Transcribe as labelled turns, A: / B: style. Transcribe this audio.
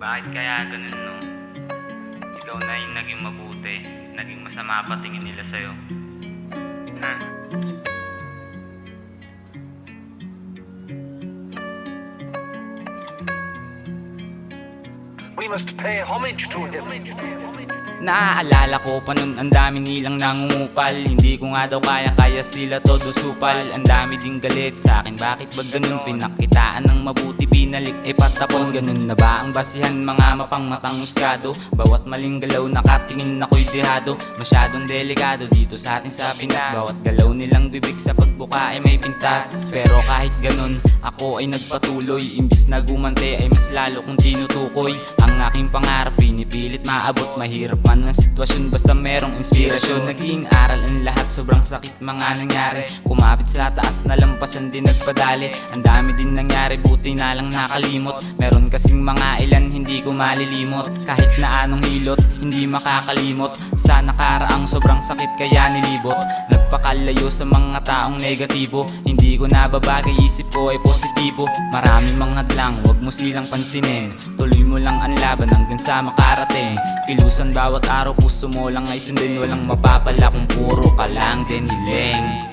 A: Bakit kaya ganun, no? Ikaw na yung naging mabuti, naging masama pa tingin nila sa'yo. Ha?
B: We must pay homage to him.
C: Naaalala ko pa nun ang dami nilang nangungupal. Hindi ko nga daw kaya sila todo supal. Ang dami ding galit sa akin, bakit ba ganun? Pinakitaan ng mabuti, binalik ay patapon. Ganun na ba ang basihan, mga mapangmatang husgado? Bawat maling galaw nakatingin ako'y dehado. Masyadong delikado dito sa atin sa Pinas. Bawat galaw nilang bibig sa pagbuka ay may pintas. Pero kahit ganun, ako ay nagpatuloy. Imbis na gumante ay mas lalo kong tinutukoy. Ang aking pangarap pinipilit maabot. Mahirap man ang sitwasyon basta merong inspirasyon. Naging aral ang lahat, sobrang sakit mga nangyari. Kumapit sa taas na lampasan din nagpadali. Ang dami din nangyari, buti na lang nakalimot. Meron kasing mga ilan hindi ko malilimot. Kahit na anong hilot, hindi makakalimot. Sa nakaraang sobrang sakit kaya nilibot. Nagpakalayo sa mga taong negatibo. Hindi ko nababagay, isip ko ay positibo. Maraming mga hadlang, wag mo silang pansinin. Tuloy mo lang ang laban hanggang sa makarating. Kilusan bawat araw, puso mo lang ay sundin. Walang mapapala kung puro ka lang din hiling.